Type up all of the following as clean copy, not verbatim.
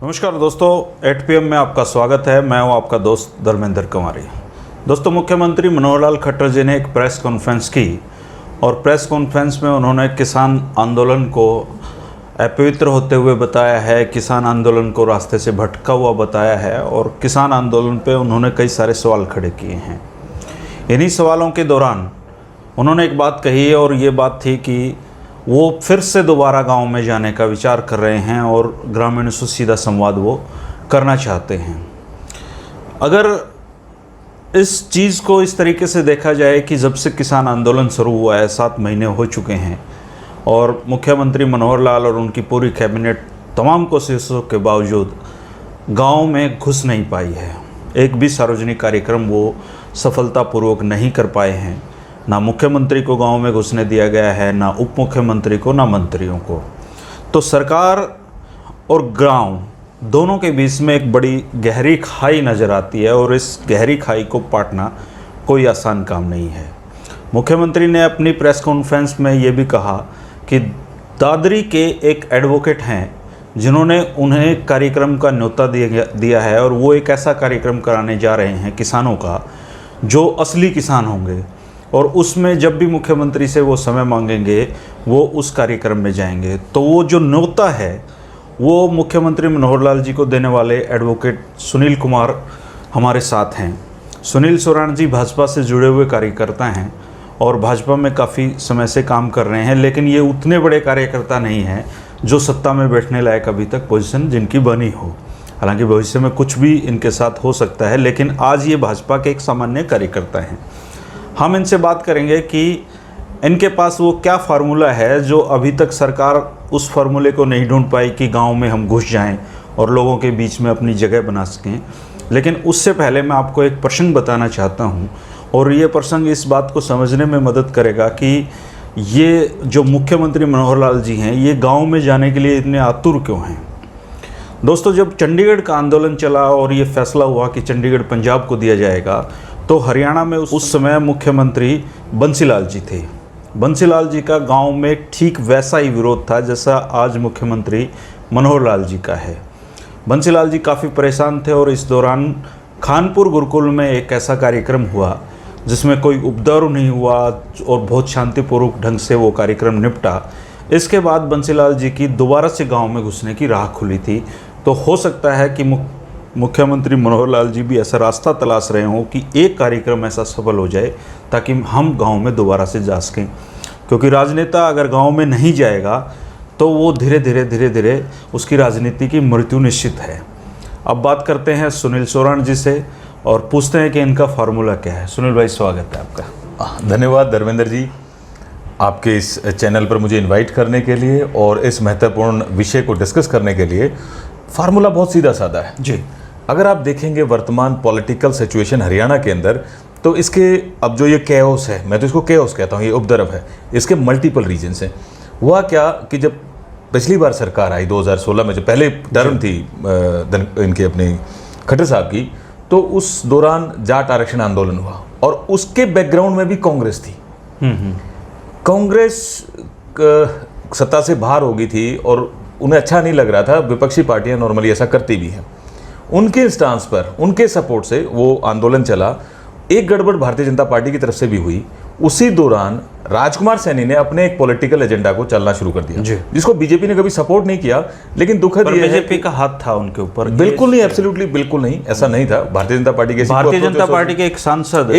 नमस्कार दोस्तों, 8 PM में आपका स्वागत है। मैं हूं आपका दोस्त धर्मेंद्र कुमारी। दोस्तों, मुख्यमंत्री मनोहर लाल खट्टर जी ने एक प्रेस कॉन्फ्रेंस की और प्रेस कॉन्फ्रेंस में उन्होंने किसान आंदोलन को अपवित्र होते हुए बताया है, किसान आंदोलन को रास्ते से भटका हुआ बताया है और किसान आंदोलन पे उन्होंने कई सारे सवाल खड़े किए हैं। इन्हीं सवालों के दौरान उन्होंने एक बात कही और ये बात थी कि वो फिर से दोबारा गांव में जाने का विचार कर रहे हैं और ग्रामीणों से सीधा संवाद वो करना चाहते हैं। अगर इस चीज़ को इस तरीके से देखा जाए कि जब से किसान आंदोलन शुरू हुआ है 7 महीने हो चुके हैं और मुख्यमंत्री मनोहर लाल और उनकी पूरी कैबिनेट तमाम कोशिशों के बावजूद गांव में घुस नहीं पाई है। एक भी सार्वजनिक कार्यक्रम वो सफलतापूर्वक नहीं कर पाए हैं। ना मुख्यमंत्री को गांव में घुसने दिया गया है, ना उप मुख्यमंत्री को, ना मंत्रियों को। तो सरकार और गांव दोनों के बीच में एक बड़ी गहरी खाई नज़र आती है और इस गहरी खाई को पाटना कोई आसान काम नहीं है। मुख्यमंत्री ने अपनी प्रेस कॉन्फ्रेंस में ये भी कहा कि दादरी के एक एडवोकेट हैं जिन्होंने उन्हें कार्यक्रम का न्योता दिया है और वो एक ऐसा कार्यक्रम कराने जा रहे हैं किसानों का जो असली किसान होंगे और उसमें जब भी मुख्यमंत्री से वो समय मांगेंगे वो उस कार्यक्रम में जाएंगे। तो वो जो न्योता है वो मुख्यमंत्री मनोहर लाल जी को देने वाले एडवोकेट सुनील कुमार हमारे साथ हैं। सुनील सोराण जी भाजपा से जुड़े हुए कार्यकर्ता हैं और भाजपा में काफ़ी समय से काम कर रहे हैं, लेकिन ये उतने बड़े कार्यकर्ता नहीं हैं जो सत्ता में बैठने लायक अभी तक पोजीशन जिनकी बनी हो। हालांकि भविष्य में कुछ भी इनके साथ हो सकता है, लेकिन आज ये भाजपा के एक सामान्य कार्यकर्ता हैं। हम इनसे बात करेंगे कि इनके पास वो क्या फार्मूला है जो अभी तक सरकार उस फार्मूले को नहीं ढूंढ पाई कि गांव में हम घुस जाएं और लोगों के बीच में अपनी जगह बना सकें। लेकिन उससे पहले मैं आपको एक प्रसंग बताना चाहता हूं और ये प्रसंग इस बात को समझने में मदद करेगा कि ये जो मुख्यमंत्री मनोहर लाल जी हैं ये गाँव में जाने के लिए इतने आतुर क्यों हैं। दोस्तों, जब चंडीगढ़ का आंदोलन चला और ये फैसला हुआ कि चंडीगढ़ पंजाब को दिया जाएगा तो हरियाणा में उस समय मुख्यमंत्री बंसीलाल जी थे। बंसीलाल जी का गांव में ठीक वैसा ही विरोध था जैसा आज मुख्यमंत्री मनोहर लाल जी का है। बंसीलाल जी काफ़ी परेशान थे और इस दौरान खानपुर गुरुकुल में एक ऐसा कार्यक्रम हुआ जिसमें कोई उपद्रव नहीं हुआ और बहुत शांतिपूर्वक ढंग से वो कार्यक्रम निपटा। इसके बाद बंसीलाल जी की दोबारा से गाँव में घुसने की राह खुली थी। तो हो सकता है कि मुख्यमंत्री मनोहर लाल जी भी ऐसा रास्ता तलाश रहे हों कि एक कार्यक्रम ऐसा सफल हो जाए ताकि हम गांव में दोबारा से जा सकें, क्योंकि राजनेता अगर गांव में नहीं जाएगा तो वो धीरे धीरे उसकी राजनीति की मृत्यु निश्चित है। अब बात करते हैं सुनील सोराण जी से और पूछते हैं कि इनका फार्मूला क्या है। सुनील भाई, स्वागत है आपका। धन्यवाद धर्मेंद्र जी, आपके इस चैनल पर मुझे इनवाइट करने के लिए और इस महत्वपूर्ण विषय को डिस्कस करने के लिए। फार्मूला बहुत सीधा साधा है जी। अगर आप देखेंगे वर्तमान पॉलिटिकल सिचुएशन हरियाणा के अंदर, तो इसके अब जो ये कैओस है, मैं तो इसको कैओस कहता हूँ, ये उपद्रव है, इसके मल्टीपल रीजन्स हैं। हुआ क्या कि जब पिछली बार सरकार आई 2016 में, जो पहले टर्म थी इनके अपने खट्टर साहब की, तो उस दौरान जाट आरक्षण आंदोलन हुआ और उसके बैकग्राउंड में भी कांग्रेस थी। कांग्रेस सत्ता से बाहर हो गई थी और उन्हें अच्छा नहीं लग रहा था। विपक्षी पार्टियां नॉर्मली ऐसा करती भी हैं। उनके स्टांस पर, उनके सपोर्ट से वो आंदोलन चला। एक गड़बड़ भारतीय जनता पार्टी की तरफ से भी हुई। उसी दौरान राजकुमार सैनी ने अपने एक पॉलिटिकल एजेंडा को चलना शुरू कर दिया, जिसको बीजेपी ने कभी सपोर्ट नहीं किया। लेकिन दुखद ये है बीजेपी का हाथ था उनके ऊपर। बिल्कुल नहीं, एब्सोल्युटली बिल्कुल नहीं, ऐसा नहीं था। भारतीय जनता पार्टी के एक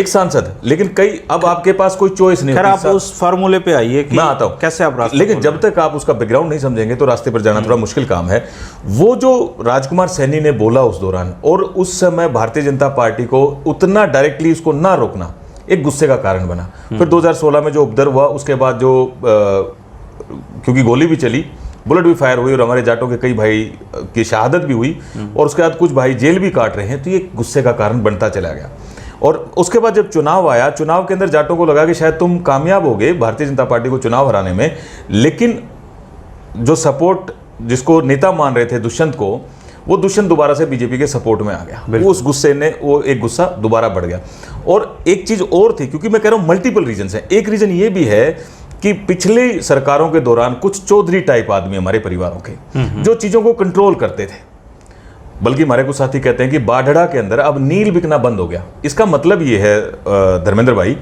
सांसद, लेकिन कई, अब आपके पास कोई चॉइस नहीं। खैर, आप उस फार्मूले पे आइए कि मैं आता हूं कैसे आप रास्ते, लेकिन जब तक आप उसका बैकग्राउंड नहीं समझेंगे तो रास्ते पर जाना थोड़ा मुश्किल काम है। वो जो राजकुमार सैनी ने बोला उस दौरान, और उस समय भारतीय जनता पार्टी को उतना डायरेक्टली उसको ना रोकना एक गुस्से का कारण बना। फिर 2016 में जो उपद्रव हुआ उसके बाद जो क्योंकि गोली भी चली, बुलेट भी फायर हुई और हमारे जाटों के कई भाई की शहादत भी हुई और उसके बाद कुछ भाई जेल भी काट रहे हैं, तो ये गुस्से का कारण बनता चला गया। और उसके बाद जब चुनाव आया, चुनाव के अंदर जाटों को लगा कि शायद तुम कामयाब हो गए भारतीय जनता पार्टी को चुनाव हराने में, लेकिन जो सपोर्ट जिसको नेता मान रहे थे दुष्यंत को, वो दुष्यंत दोबारा से बीजेपी के सपोर्ट में आ गया। वो उस गुस्से ने, वो एक गुस्सा दोबारा बढ़ गया। और एक चीज और थी, क्योंकि मैं कह रहा हूं मल्टीपल रीजंस हैं। एक रीजन ये भी है कि पिछले सरकारों के दौरान कुछ चौधरी टाइप आदमी हमारे परिवारों के जो चीजों को कंट्रोल करते थे, बल्कि हमारे कुछ साथी कहते हैं कि बाढ़ड़ा के अंदर अब नील बिकना बंद हो गया। इसका मतलब ये है धर्मेंद्र भाई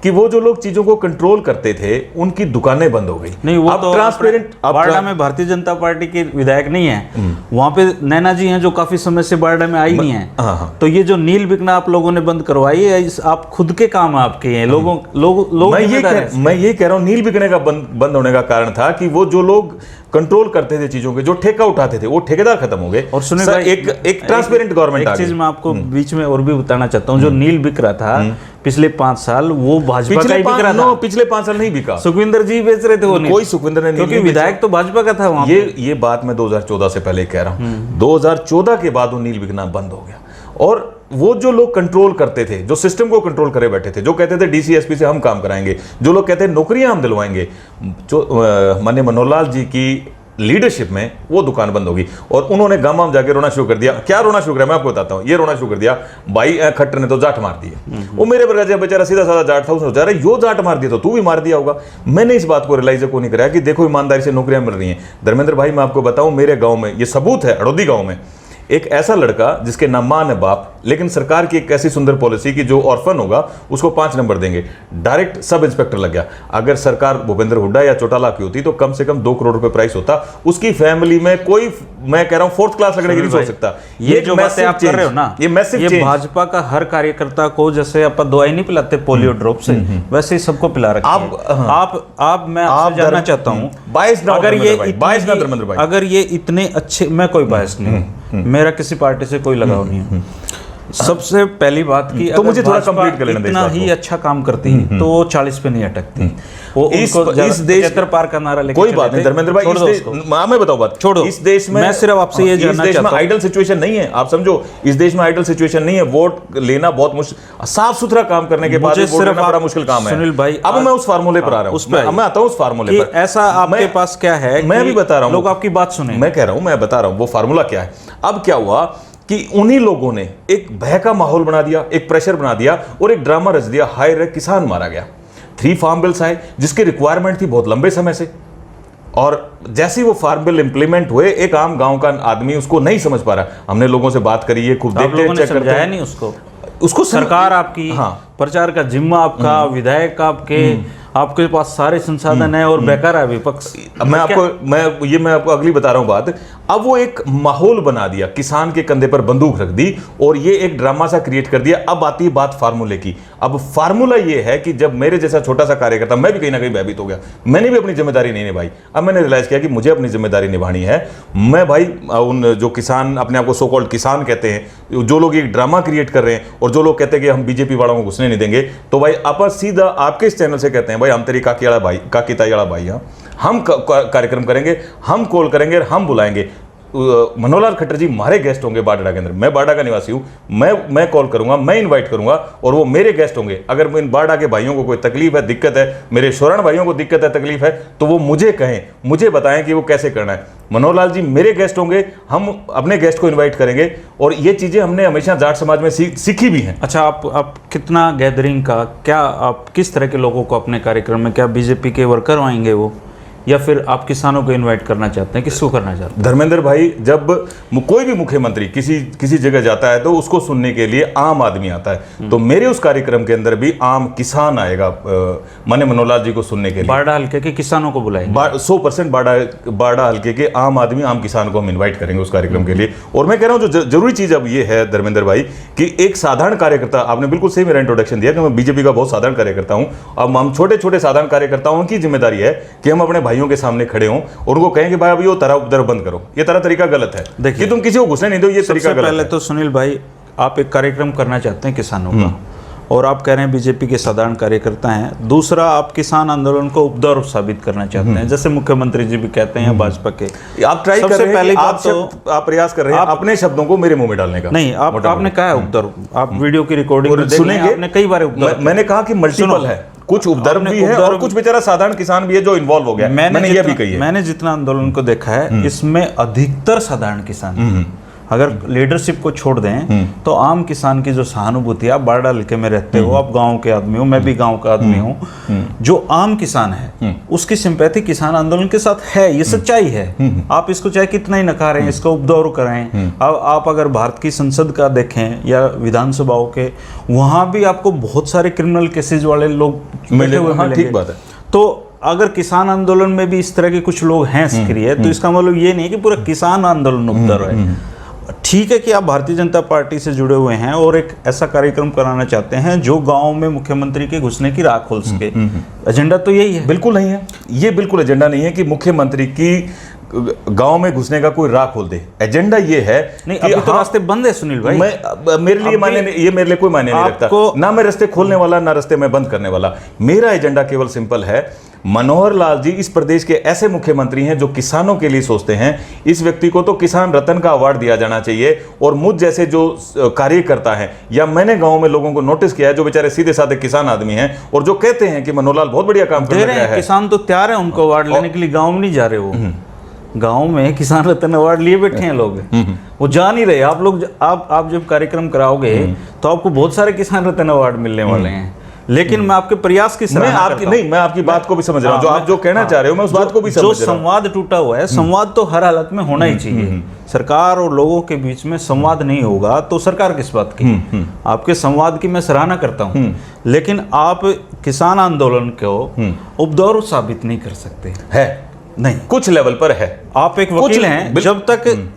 कि वो जो लोग चीजों को कंट्रोल करते थे उनकी दुकानें बंद हो गई। नहीं, वो अब तो ट्रांसपेरेंट। बारडा में भारतीय जनता पार्टी के विधायक नहीं है, वहां पे नैना जी हैं जो काफी समय से बारडा में आई नहीं है। हाँ। तो ये जो नील बिकना आप लोगों ने बंद करवाई है, आप खुद के काम आपके हैं, लोग मैं ये कह रहा हूं नील बिकने का बंद होने का कारण था कि वो जो लोग कंट्रोल करते थे चीजों के, जो ठेका उठाते थे, वो ठेकेदार खत्म हो गए। और सुनिए भाई, एक ट्रांसपेरेंट गवर्नमेंट आ गई। एक चीज मैं आपको बीच में और भी बताना चाहता हूँ, जो नील बिक रहा था पिछले 5 साल, वो भाजपा का ही बिक रहा था। पिछले 5 साल नहीं बिका, सुखविंदर जी बेच रहे थे वो नील। कोई सुखविंदर ने क्योंकि विधायक तो भाजपा का था वहां। ये बात मैं 2014 से पहले कह रहा हूं। 2014 के बाद वो नील बिकना बंद हो गया। और वो जो लोग कंट्रोल करते थे, जो सिस्टम को कंट्रोल करे बैठे थे, जो कहते थे डीसी एसपी से हम काम कराएंगे, जो लोग कहते हैं नौकरियां हम दिलवाएंगे, जो माननीय मनोहर लाल जी की लीडरशिप में वो दुकान बंद होगी। और उन्होंने गांव जाके रोना शुरू कर दिया। क्या रोना शुरू किया मैं आपको बताता हूं। ये रोना शुरू कर दिया, भाई खट्टर ने तो जाट मार दिए। वो मेरे पर बेचारा सीधा साधा जाट था, उसने सोचा रहा यो जाट मार दिया तो तू भी मार दिया होगा। मैंने इस बात को रियलाइज को नहीं कराया कि देखो ईमानदारी से नौकरियां मिल रही हैं। धर्मेंद्र भाई मैं आपको बताऊं, मेरे गांव में ये सबूत है, हड़ौदी गांव में एक ऐसा लड़का जिसके ना मां न बाप, लेकिन सरकार की एक ऐसी सुंदर पॉलिसी कि जो ऑर्फन होगा उसको 5 नंबर देंगे, डायरेक्ट सब इंस्पेक्टर लग गया। अगर सरकार भूपेंद्र हुड्डा या चौटाला की होती तो कम से कम 2 करोड़ रुपए प्राइस होता। उसकी फैमिली में कोई, मैं कह रहा हूं 4th क्लास लगने की नहीं सोच सकता। ये जो बातें आप कर रहे हो ना, ये मैसिव चेंज। भाजपा का हर कार्यकर्ता को, जैसे आप दवाई नहीं पिलाते पोलियो ड्रॉप से, वैसे ही सबको पिला रखा है। आप मैं आपसे जानना चाहता हूं, अगर ये इतने अच्छे, मैं कोई बायस नहीं हूं, मेरा किसी पार्टी से कोई लगाव नहीं है। सबसे पहली बात की, तो मुझे थोड़ा कंप्लीट कर लेना दे। इतना ही अच्छा काम करती है तो वो 40 पे नहीं अटकती। वो इस देश पार का नारा लेके कोई बात नहीं धर्मेंद्र भाई, मैं बताऊं बात, छोड़ो इस देश में, मैं सिर्फ आपसे ये जानना चाहता हूं, आइडल सिचुएशन नहीं है। आप समझो, इस देश में आइडल सिचुएशन नहीं है। वोट लेना बहुत मुश्किल, साफ सुथरा काम करने के बाद वोट लेना बड़ा मुश्किल काम है। सुनील भाई, अब मैं उस फार्मूले पर आ रहा हूं, मैं आता हूं उस फार्मूले पर। ऐसा आपके पास क्या है, मैं भी बता रहा हूं, लोग आपकी बात सुने। मैं कह रहा हूं, मैं बता रहा हूं वो फार्मूला क्या है। अब क्या हुआ कि उन्हीं लोगों ने एक भय का माहौल बना दिया, एक प्रेशर बना दिया और एक ड्रामा रच दिया। हाय रे किसान मारा गया। 3 फार्म बिल्स आए जिसकी रिक्वायरमेंट थी बहुत लंबे समय से, और जैसे ही वो फार्म बिल इंप्लीमेंट हुए, एक आम गांव का आदमी उसको नहीं समझ पा रहा। हमने लोगों से बात करी है, खूब देखते हैं, चेक करते हैं, नहीं उसको सरकार आपकी, प्रचार का जिम्मा आपका, विधायक आपके पास सारे संसाधन है और बेकार है विपक्ष। मैं आपको अगली बता रहा हूं बात। अब वो एक माहौल बना दिया, किसान के कंधे पर बंदूक रख दी और ये एक ड्रामा सा क्रिएट कर दिया। अब आती है बात फार्मूले की। अब फार्मूला ये है कि जब मेरे जैसा छोटा सा कार्यकर्ता, मैं भी कहीं ना कहीं भयभीत हो गया, मैंने भी अपनी जिम्मेदारी नहीं निभाई। अब मैंने रियलाइज किया कि मुझे अपनी जिम्मेदारी निभानी है। मैं भाई उन जो किसान, अपने आप को सो कॉल्ड किसान कहते हैं, जो लोग एक ड्रामा क्रिएट कर रहे हैं और जो लोग कहते हैं कि हम बीजेपी वालों को घुसने नहीं देंगे, तो भाई आप सीधा आपके इस चैनल से कहते हैं भाई हम तेरी काकी ताई वाला भाई, हम कार्यक्रम करेंगे, हम कॉल करेंगे, हम बुलाएंगे। मनोहर लाल खट्टर जी हमारे गेस्ट होंगे बाढ़ड़ा के अंदर। मैं बाढ़ड़ा का निवासी हूं, मैं कॉल करूंगा, मैं इनवाइट करूंगा और वो मेरे गेस्ट होंगे। अगर इन बाढ़ड़ा के भाइयों को कोई तकलीफ है, दिक्कत है, मेरे शोरण भाइयों को दिक्कत है, तकलीफ है, तो वो मुझे कहें, मुझे बताएं कि वो कैसे करना है। मनोहर लाल जी मेरे गेस्ट होंगे, हम अपने गेस्ट को इन्वाइट करेंगे। और ये चीजें हमने हमेशा जाट समाज में सीखी भी हैं। अच्छा, आप कितना गैदरिंग का, क्या आप किस तरह के लोगों को अपने कार्यक्रम में, क्या बीजेपी के वर्कर आएंगे वो, या फिर आप किसानों को इनवाइट करना चाहते हैं, किसको करना चाहते हैं? धर्मेंद्र भाई, जब कोई भी मुख्यमंत्री किसी जगह जाता है तो उसको सुनने के लिए आम आदमी आता है। तो मेरे उस कार्यक्रम के अंदर भी आम किसान आएगा माननीय मनोहर लाल जी को सुनने के लिए। बाढ़ा हल्के के किसानों को बुलाएंगे, 100% बाढ़ा हल्के के आम आदमी, आम किसान को हम इन्वाइट करेंगे उस कार्यक्रम के लिए। और मैं कह रहा हूँ जो जरूरी चीज अब ये है धर्मेंद्र भाई कि एक साधारण कार्यकर्ता, आपने बिल्कुल सही मेरा इंट्रोडक्शन दिया कि मैं बीजेपी का बहुत साधारण कार्यकर्ता हूँ। अब हम छोटे छोटे साधारण कार्यकर्ताओं की जिम्मेदारी है कि हम अपने भाइयों के सामने खड़े हों और उनको कहें कि भाई अभी वो तरह उपद्र बंद करो, ये तरह तरीका गलत है। देखिए, तुम किसी को घुसने नहीं दो, ये तरीका गलत है। पहले तो सुनील भाई, आप एक कार्यक्रम करना चाहते हैं किसानों का, और आप कह रहे हैं बीजेपी के साधारण कार्यकर्ता हैं। दूसरा, आप किसान आंदोलन को उपद्रव साबित करना चाहते हैं, जैसे मुख्यमंत्री जी भी कहते हैं, भाजपा के। आप ट्राई कर रहे हैं, आप प्रयास कर रहे हैं अपने शब्दों को मेरे मुंह में डालने का। नहीं, आपने कहा है उपद्रव, आप वीडियो की रिकॉर्डिंग सुनेंगे, आपने कई बार उपद्रव, मैंने कहा कि मल्टीपल है, कुछ उपद्रव भी है और कुछ बेचारा साधारण किसान भी है जो इन्वॉल्व हो गया। मैंने ये भी कही है। मैंने जितना आंदोलन को देखा है, इसमें अधिकतर साधारण किसान, अगर लीडरशिप को छोड़ दें तो आम किसान की जो सहानुभूति है, आप बारडा हल्के में रहते हो, आप गांव के आदमी हो, मैं भी गांव का आदमी हूँ, जो आम किसान है उसकी सिंपैथी किसान आंदोलन के साथ है, ये सच्चाई है। आप इसको चाहे कितना ही नकारें, इसको उपदौर करें, आप अगर भारत की संसद का देखें या विधानसभाओं के, वहां भी आपको बहुत सारे क्रिमिनल केसेज वाले लोग बैठे हुए मिलेंगे। ठीक बात है। तो अगर किसान आंदोलन में भी इस तरह के कुछ लोग हैं सक्रिय, तो इसका मतलब ये नहीं कि पूरा किसान आंदोलन उपद्रव है। ठीक है कि आप भारतीय जनता पार्टी से जुड़े हुए हैं और एक ऐसा कार्यक्रम कराना चाहते हैं जो गांव में मुख्यमंत्री के घुसने की राह खोल सके, एजेंडा तो यही है। बिल्कुल नहीं है, ये बिल्कुल एजेंडा नहीं है कि मुख्यमंत्री की गांव में घुसने का कोई राह खोल दे। एजेंडा ये है नहीं, अभी तो रास्ते बंद है सुनील भाई। मेरे लिए मायने नहीं, ये मेरे लिए कोई मायने नहीं रखता, ना मैं रास्ते खोलने वाला ना रास्ते में बंद करने वाला। मेरा एजेंडा केवल सिंपल है, मनोहर लाल जी इस प्रदेश के ऐसे मुख्यमंत्री हैं जो किसानों के लिए सोचते हैं। इस व्यक्ति को तो किसान रत्न का अवार्ड दिया जाना चाहिए। और मुझ जैसे जो कार्यकर्ता हैं, या मैंने गांव में लोगों को नोटिस किया है जो बेचारे सीधे साधे किसान आदमी हैं और जो कहते हैं कि मनोहर लाल बहुत बढ़िया काम कर रहे हैं, किसान तो तैयार है उनको अवार्ड लेने के लिए, गाँव में नहीं जा रहे वो, गांव में किसान रत्न अवार्ड लिए बैठे हैं लोग, वो जा नहीं रहे। आप लोग आप जब कार्यक्रम कराओगे तो आपको बहुत सारे किसान रत्न अवार्ड मिलने वाले हैं, लेकिन मैं आपके प्रयास की सराहना करता हूं। मैं आपकी बात को भी समझ रहा हूं, जो आप जो कहना चाह रहे हो मैं उस बात को भी समझ रहा हूं। जो संवाद टूटा हुआ है, संवाद तो हर हालत में होना ही चाहिए। सरकार और लोगों के बीच में संवाद नहीं होगा तो सरकार किस बात की। आपके संवाद की मैं सराहना करता हूं, लेकिन आप किसान आंदोलन को उपद्रव साबित नहीं कर सकते है, नहीं, कुछ लेवल पर है। आप एक वकील हैं,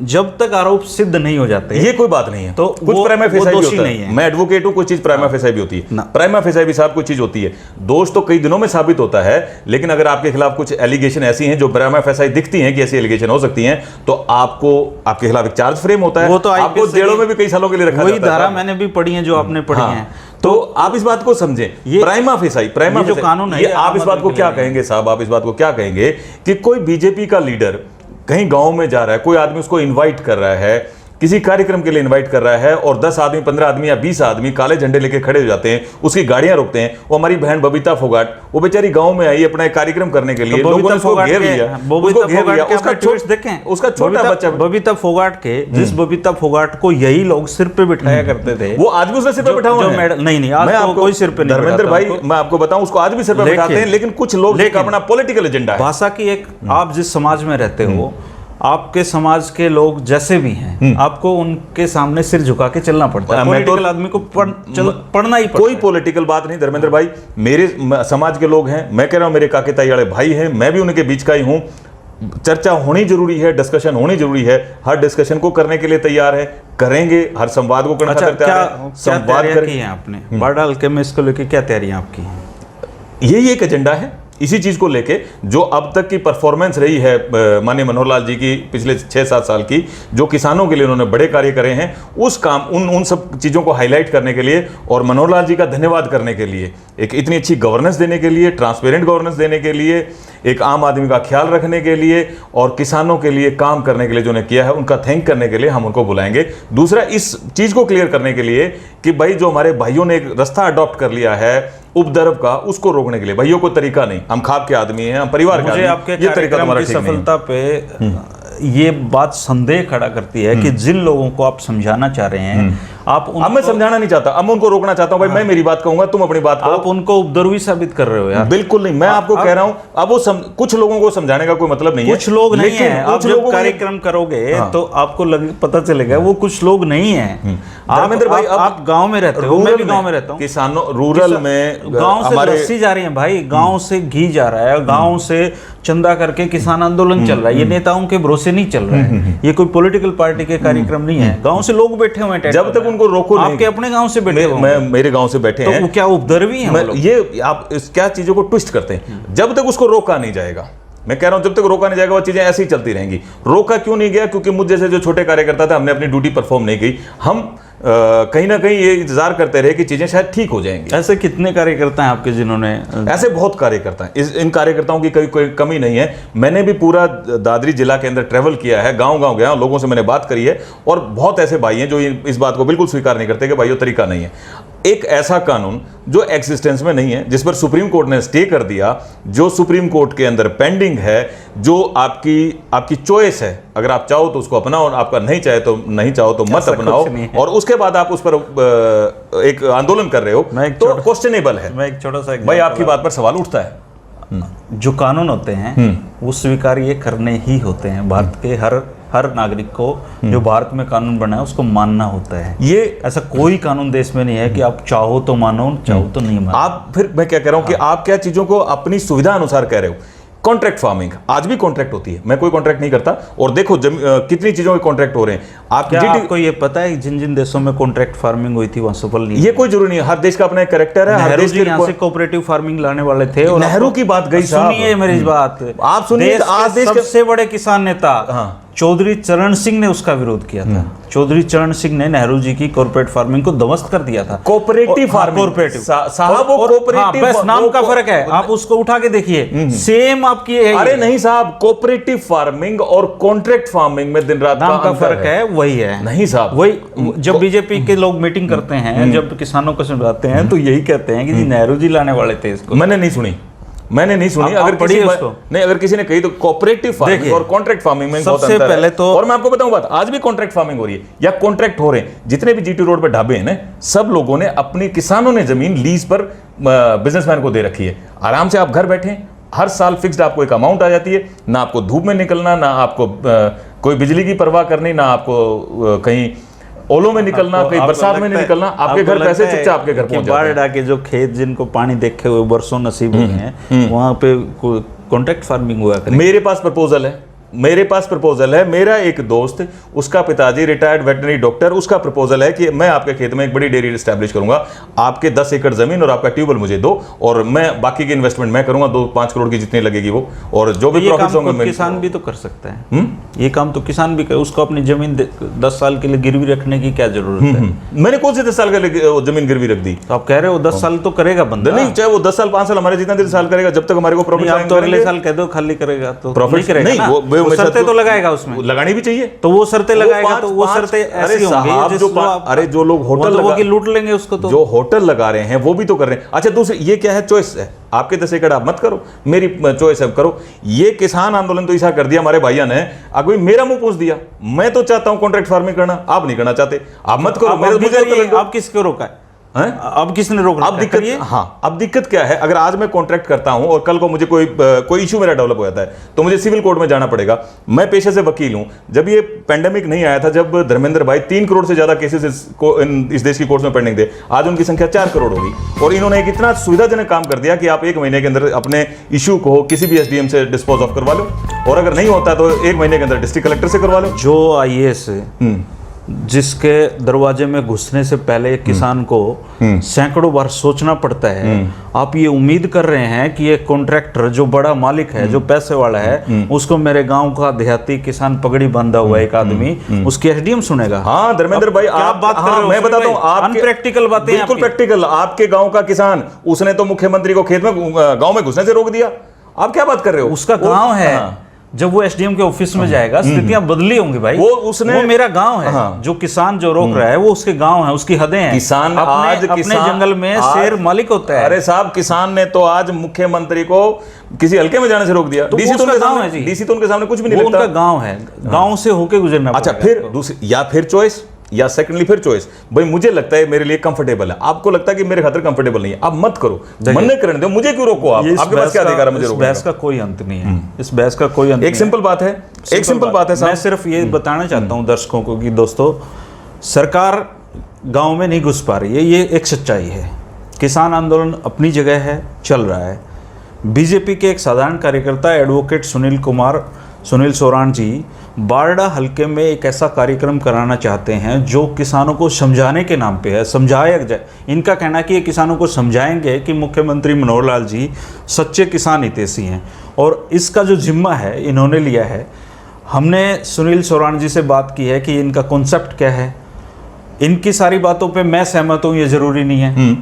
जब तक आरोप सिद्ध नहीं हो जाते, ये कोई बात नहीं है, तो कुछ प्राइमा फेसाई भी होता नहीं है। मैं एडवोकेट हूं, कोई चीज प्राइमा फेसाई भी होती है, प्राइमा फेसाई भी साहब कोई चीज होती है। दोष तो कई दिनों में साबित होता है, लेकिन अगर आपके खिलाफ कुछ एलिगेशन ऐसी हैं जो प्राइमा फेसाई दिखती हैं कि ऐसी एलिगेशन हो सकती हैं, तो आपको आपके खिलाफ एक चार्ज फ्रेम होता है। वो तो आपको जेलों में भी कई सालों के लिए रखा जाता है। वही धारा मैंने भी पढ़ी है जो आपने पढ़ी है। तो आप इस बात को समझें, ये प्राइमा फेसाई जो कानून है, आप इस बात को क्या कहेंगे साहब, आप इस बात को क्या कहेंगे कि कोई बीजेपी का लीडर कहीं गांव में जा रहा है, कोई आदमी उसको इनवाइट कर रहा है, किसी कार्यक्रम के लिए इनवाइट कर रहा है, और 10 आदमी 15 आदमी या 20 आदमी काले झंडे लेके खड़े हो जाते हैं, उसकी गाड़ियां रोकते हैं। वो हमारी बहन बबीता फोगाट, वो बेचारी गांव में आई अपना एक कार्यक्रम करने के लिए, लोगों ने उसको घेर लिया, उसका छोटा बच्चा बबीता फोगाट के, जिस बबीता फोगाट को यही लोग सिर पे बिठाया करते थे, वो आज भी उसने सिर पे बिठा हुआ है। नहीं, आज तो कोई सिर पे नहीं। धर्मेंद्र भाई, मैं आपको बताऊं, उसको आज भी सिर पे बिठाते हैं, लेकिन कुछ लोग अपना पॉलिटिकल एजेंडा है। भाषा की एक, आप जिस समाज में रहते हो, आपके समाज के लोग जैसे भी हैं, आपको उनके सामने सिर झुका के चलना पड़ता है। पॉलिटिकल आदमी को पढ़ना ही पड़ता है। कोई पॉलिटिकल बात नहीं धर्मेंद्र भाई, मेरे समाज के लोग हैं, मैं कह रहा हूं मेरे काके ताई वाले भाई हैं, मैं भी उनके बीच का ही हूं। चर्चा होनी जरूरी है, डिस्कशन होनी जरूरी है, हर डिस्कशन को करने के लिए तैयार है, करेंगे, हर संवाद को करना तैयार है। संवाद की है आपने बारडा हल्के में, इसको लेके क्या तैयारियां आपकी हैं? यही एक एजेंडा है, इसी चीज को लेके जो अब तक की परफॉर्मेंस रही है माननीय मनोहर लाल जी की पिछले 6-7 साल की, जो किसानों के लिए उन्होंने बड़े कार्य करे हैं, उस काम उन सब चीज़ों को हाईलाइट करने के लिए और मनोहर लाल जी का धन्यवाद करने के लिए, एक इतनी अच्छी गवर्नेंस देने के लिए, ट्रांसपेरेंट गवर्नेंस देने के लिए, एक आम आदमी का ख्याल रखने के लिए और किसानों के लिए काम करने के लिए जो उन्हें किया है, उनका थैंक करने के लिए हम उनको बुलाएंगे। दूसरा, इस चीज़ को क्लियर करने के लिए कि भाई जो हमारे भाइयों ने एक रास्ता अडॉप्ट कर लिया है उपद्रव का, उसको रोकने के लिए, भाइयों को तरीका नहीं, हम खाप के आदमी हैं, हम परिवार के आदमी हैं, आपके ये तरीका हमारा ठीक नहीं है। सफलता पे ये बात संदेह खड़ा करती है कि जिन लोगों को आप समझाना चाह रहे हैं, आप अब मैं समझाना नहीं चाहता, अब मैं उनको रोकना चाहता हूं। भाई मैं मेरी बात कहूंगा, तुम अपनी बात कहो। आप उनको उपद्रवी साबित कर रहे हो यार। बिल्कुल नहीं, मैं आपको कह रहा हूं, अब वो कुछ लोगों को समझाने का कोई मतलब नहीं है। कुछ लोग नहीं है, आप जब कार्यक्रम करोगे तो आपको पता चलेगा वो कुछ लोग नहीं है। धर्मेंद्र भाई, आप गांव में रहते हो, मैं भी गांव में रहता हूं। किसानों रूरल में गांव से लस्सी जा रही है भाई, गांव से घी जा रहा है, गांव से चंदा करके किसान आंदोलन चल रहा है। ये नेताओं के भरोसे नहीं चल रहा है, ये कोई पॉलिटिकल पार्टी के कार्यक्रम नहीं है। गांव से लोग बैठे हुए हैं, जब तक उनको रोको नहीं। आपके अपने गांव से बैठे हुए, मैं मेरे गांव से बैठे हैं, तो क्या उपद्रवी हैं वो लोग? ये आप इस क्या चीजों को ट्विस्ट करते हैं। जब तक उसको रोका नहीं जाएगा, मैं कह रहा हूं जब तक रोका नहीं जाएगा वो चीजें ऐसी ही चलती रहेंगी। रोका क्यों नहीं गया? क्योंकि मुझ जैसे जो छोटे कार्यकर्ता थे, हमने अपनी ड्यूटी परफॉर्म नहीं की। हम कहीं ना कहीं ये इंतजार करते रहे कि चीजें शायद ठीक हो जाएंगी। ऐसे कितने कार्यकर्ता हैं आपके जिन्होंने? ऐसे बहुत कार्यकर्ता हैं, इन कार्यकर्ताओं की कोई कमी नहीं है। मैंने भी पूरा दादरी जिला के अंदर ट्रेवल किया है, गांव गांव गया, लोगों से मैंने बात करी है, और बहुत ऐसे भाई हैं जो इस बात को बिल्कुल स्वीकार नहीं करते कि भाइयों तरीका नहीं है। एक ऐसा कानून जो एक्सिस्टेंस में नहीं है, जिस पर सुप्रीम कोर्ट ने स्टे कर दिया, जो सुप्रीम कोर्ट के अंदर पेंडिंग है, जो आपकी चॉइस है, अगर आप चाहो तो उसको अपनाओ, आपका नहीं चाहे तो नहीं चाहो तो मत अपनाओ, और उसके बाद आप उस पर एक आंदोलन कर रहे हो तो क्वेश्चनएबल है। मैं एक छोटा सा भाई आपकी बात पर सवाल उठता है। जो कानून होते हैं वो स्वीकार ये करने ही होते हैं। भारत के हर नागरिक को जो भारत में कानून बना है उसको मानना होता है। ये ऐसा कोई कानून देश में नहीं है कि आप चाहो तो मानो, चाहो तो नहीं मानो। आप फिर मैं क्या कह रहा हूं कि आप क्या चीजों को अपनी सुविधा अनुसार कह रहे हो। कॉन्ट्रैक्ट फार्मिंग आज भी कॉन्ट्रैक्ट होती है, मैं कोई कॉन्ट्रैक्ट नहीं करता, और देखो कितनी चीजों के कॉन्ट्रैक्ट हो रहे हैं। आपको ये पता है जिन जिन देशों में कॉन्ट्रैक्ट फार्मिंग हुई थी वहां सफल नहीं? ये कोई जरूरी नहीं है, हर देश का अपना एक कैरेक्टर है। हर देश के यहाँ से कोऑपरेटिव फार्मिंग लाने वाले थे, और नेहरू की बात गई, सुनिए मेरी बात, आप सुनिए। आज देश के सबसे बड़े किसान नेता चौधरी चरण सिंह ने उसका विरोध किया था। चौधरी चरण सिंह ने नेहरू जी की कॉर्पोरेट फार्मिंग को ध्वस्त कर दिया था। कोऑपरेटिव फार्मिंग, कॉर्पोरेटिव साहब वो कोऑपरेटिव, बस नाम का फर्क है, आप उसको उठा के देखिए, सेम आपकी है। अरे नहीं साहब, कोऑपरेटिव फार्मिंग और कॉन्ट्रैक्ट फार्मिंग में दिन रात नाम का फर्क है, वही है। नहीं साहब, वही जब बीजेपी के लोग मीटिंग करते हैं, जब किसानों को समझाते हैं, तो यही कहते हैं कि जी नेहरू जी लाने वाले थे इसको। मैंने नहीं सुनी। अगर किसी ने कही तो कोऑपरेटिव फार्मिंग और कॉन्ट्रैक्ट फार्मिंग में सबसे पहले तो, और मैं आपको बताऊं बात, आज भी कॉन्ट्रैक्ट फार्मिंग हो रही है या कॉन्ट्रैक्ट हो रहे हैं। जितने भी जीटी रोड पे ढाबे हैं ना, सब लोगों ने अपनी, किसानों ने जमीन लीज पर बिजनेसमैन को दे रखी है। आराम से आप घर बैठे, हर साल फिक्स्ड आपको एक अमाउंट आ जाती है, ना आपको धूप में निकलना, ना आपको कोई बिजली की परवाह करनी, ना आपको कहीं ओलों में निकलना, कहीं बरसात में नहीं निकलना, आपके घर पैसे चुपचाप आपके घर पहुंच जाते हैं। बाढ़ आके जो खेत जिनको पानी देखे हुए बरसों नसीब हुए हैं, वहां पे कॉन्ट्रैक्ट फार्मिंग हुआ करे। मेरे पास प्रपोजल है, मेरा एक दोस्त, उसका पिताजी रिटायर्ड वेटनरी डॉक्टर, उसका प्रपोजल है कि मैं आपके खेत में एक बड़ी डेयरी एस्टैब्लिश करूंगा, आपके 10 एकड़ जमीन और आपका ट्यूबवेल मुझे दो, और मैं बाकी की इन्वेस्टमेंट मैं करूंगा, 2-5 करोड़ की जितनी लगेगी वो, और जो भी प्रॉफिट्स होंगे। किसान भी तो कर सकता है ये काम, तो किसान भी कर, उसको अपनी जमीन 10 साल के लिए गिरवी रखने की क्या जरूरत है? मैंने कौन से 10 साल के लिए जमीन गिरवी रख दी? तो आप कह रहे हो 10 साल तो करेगा बंदा। नहीं, चाहे वो 10 साल 5 साल हमारे जितना देर साल करेगा, जब तक हमारे को प्रॉफिट। आप तो अगले साल कह दो खाली करेगा तो प्रॉफिट करेगा नहीं, वो शर्तें तो लगाएगा, उसमें लगानी भी चाहिए, तो वो शर्तें लगाएगा, तो वो शर्तें ऐसी होंगी जो लोग होटल लूट लेंगे उसको, तो जो होटल लगा रहे हैं वो भी तो कर रहे हैं। अच्छा, दूसरी ये क्या है, चॉइस है, आपके 10 एकड़ आप मत करो, मेरी चॉइस है करो। ये किसान आंदोलन तो ऐसा कर दिया हमारे भाइयों ने, अगर मेरा मुंह पूछ दिया, मैं तो चाहता हूं कॉन्ट्रैक्ट फार्मिंग करना, आप नहीं करना चाहते, आप मत करो। आप किसको रोका है? अब किसने रोक? अब दिक्कत, हाँ, अब दिक्कत क्या है, अगर आज मैं कॉन्ट्रैक्ट करता हूं और कल को मुझे कोई इशू मेरा डेवलप हो जाता है, तो मुझे सिविल कोर्ट में जाना पड़ेगा। मैं पेशे से वकील हूं। जब ये पेंडेमिक नहीं आया था, जब धर्मेंद्र भाई 3 करोड़ से ज्यादा केसेस इस देश की कोर्ट में पेंडिंग थे, आज उनकी संख्या 4 करोड़ होगी। और इन्होंने एक इतना सुविधाजनक काम कर दिया कि आप 1 महीने के अंदर अपने इशू को किसी भी एसडीएम से डिस्पोज ऑफ करवा लो, और अगर नहीं होता तो 1 महीने के अंदर डिस्ट्रिक्ट कलेक्टर से करवा लो। जो आईएएस जिसके दरवाजे में घुसने से पहले किसान को सैकड़ों बार सोचना पड़ता है, आप ये उम्मीद कर रहे हैं कि ये कॉन्ट्रैक्टर जो बड़ा मालिक है, जो पैसे वाला है, उसको मेरे गांव का देहाती किसान पगड़ी बांधा हुआ एक आदमी उसकी एसडीएम सुनेगा? हाँ धर्मेंद्र भाई, आप बात कर रहे हो, मैं बताता हूँ, अनप्रैक्टिकल बातें, बिल्कुल प्रैक्टिकल। आपके गांव का किसान, उसने तो मुख्यमंत्री को खेत में गांव में घुसने से रोक दिया। आप क्या बात कर रहे हो? उसका गांव है, जब वो एसडीएम के ऑफिस में जाएगा स्थितियां बदली होंगी भाई। वो मेरा गांव है, जो किसान जो रोक रहा है वो उसके गांव है, उसकी हदें हैं। किसान अपने जंगल में शेर मालिक होता है। अरे साहब, किसान ने तो आज मुख्यमंत्री को किसी हल्के में जाने से रोक दिया। डीसी तो उनके सामने कुछ भी नहीं लगता, उनका गांव है, गांव से होके गुजरना। अच्छा, फिर दूसरी या फिर चॉइस, या सेकंडली फिर चॉइस, भाई मुझे लगता है मेरे लिए कंफर्टेबल है, आपको लगता है कि मेरे खातिर कंफर्टेबल नहीं है, आप मत करो, मन नहीं करने दो, मुझे क्यों रोको? आप आपके पास क्या अधिकार है मुझे रोकने का? बहस का कोई अंत नहीं है, इस बहस का कोई अंत नहीं है। एक सिंपल बात है, मैं सिर्फ ये बताना चाहता हूं दर्शकों को कि दोस्तों, सरकार गांव में नहीं घुस पा रही है, ये एक सच्चाई है। किसान आंदोलन अपनी जगह है, चल रहा है। बीजेपी के एक साधारण कार्यकर्ता एडवोकेट सुनील सोरान जी बारडा हल्के में एक ऐसा कार्यक्रम कराना चाहते हैं जो किसानों को समझाने के नाम पे है, समझाया जाए। इनका कहना है कि ये किसानों को समझाएंगे कि मुख्यमंत्री मनोहर लाल जी सच्चे किसान हितैषी हैं, और इसका जो जिम्मा है इन्होंने लिया है। हमने सुनील सोरान जी से बात की है कि इनका कॉन्सेप्ट क्या है। इनकी सारी बातों पे मैं सहमत हूँ, ये ज़रूरी नहीं है,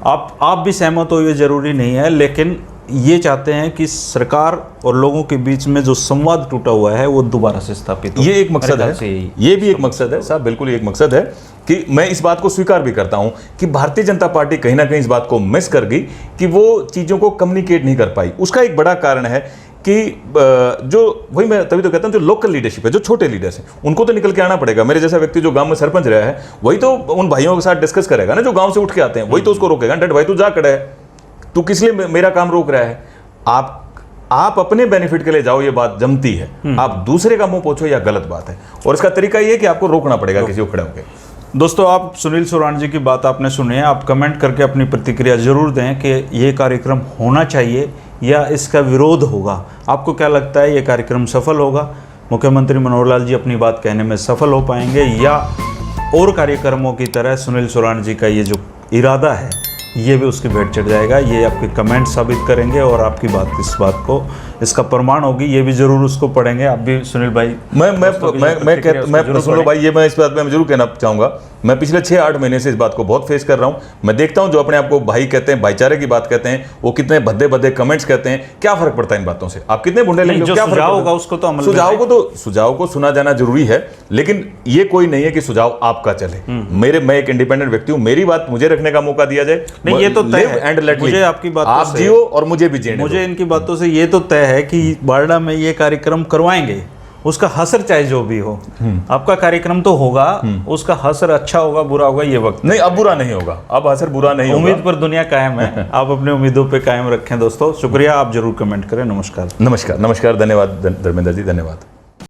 आप भी सहमत हो, ये ज़रूरी नहीं है, लेकिन ये चाहते हैं कि सरकार और लोगों के बीच में जो संवाद टूटा हुआ है वो दोबारा से स्थापित हो। ये एक मकसद है, ये भी एक मकसद है साहब, बिल्कुल एक मकसद है कि मैं इस बात को स्वीकार भी करता हूं कि भारतीय जनता पार्टी कहीं ना कहीं इस बात को मिस कर गई कि वो चीज़ों को कम्युनिकेट नहीं कर पाई। उसका एक बड़ा कारण है कि जो वही मैं तभी तो कहता हूं, जो लोकल लीडरशिप है, जो छोटे लीडर्स हैं, उनको तो निकल के आना पड़ेगा। मेरे जैसा व्यक्ति जो गांव में सरपंच रहा है वही तो उन भाइयों के साथ डिस्कस करेगा ना, जो गांव से उठ के आते हैं, वही तो उसको रोकेगा। डट भाई तू जा खड़ा है, तू किस लिए मेरा काम रोक रहा है? आप अपने बेनिफिट के लिए जाओ, ये बात जमती है। आप दूसरे का मुंह पोछो, या गलत बात है, और इसका तरीका ये है कि आपको रोकना पड़ेगा किसी को खड़े होकर। दोस्तों, आप सुनील सोरान जी की बात आपने सुनी है। आप कमेंट करके अपनी प्रतिक्रिया जरूर दें कि ये कार्यक्रम होना चाहिए या इसका विरोध होगा। आपको क्या लगता है, ये कार्यक्रम सफल होगा? मुख्यमंत्री मनोहर लाल जी अपनी बात कहने में सफल हो पाएंगे, या और कार्यक्रमों की तरह सुनील सोरान जी का ये जो इरादा है ये भी उसकी भेंट चढ़ जाएगा? ये आपके कमेंट साबित करेंगे, और आपकी बात इस बात को, इसका प्रमाण होगी। ये भी जरूर उसको पढ़ेंगे। आप भी सुनील भाई, मैं सुनो भाई, ये मैं इस बात में जरूर कहना चाहूँगा, मैं पिछले 6-8 महीने से इस बात को बहुत फेस कर रहा हूँ। मैं देखता हूँ जो अपने आप को भाई कहते हैं, भाईचारे की बात कहते हैं, वो कितने भद्दे भद्दे कमेंट्स कहते हैं। क्या फर्क पड़ता है इन बातों से? आप कितने बुंडे लेंगे, क्या सुझाव होगा उसको तो सुझाव को सुना जाना जरूरी है, लेकिन ये कोई नहीं है कि सुझाव आपका चले। मैं एक इंडिपेंडेंट व्यक्ति हूँ, मेरी बात मुझे रखने का मौका दिया जाए। नहीं, ये तो तय है। एंड लेट मुझे आपकी बातों आप से, जियो और मुझे भी जीने मुझे इनकी बातों से ये तो तय है कि बारडा में ये कार्यक्रम करवाएंगे, उसका हसर चाहे जो भी हो। आपका कार्यक्रम तो होगा, उसका हसर अच्छा होगा बुरा होगा ये वक्त नहीं, अब बुरा नहीं होगा, अब हसर बुरा नहीं होगा। उम्मीद पर दुनिया कायम है। आप अपने उम्मीदों पे कायम रखें दोस्तों। शुक्रिया, आप जरूर कमेंट करें। नमस्कार। नमस्कार, धन्यवाद धर्मेंद्र जी, धन्यवाद।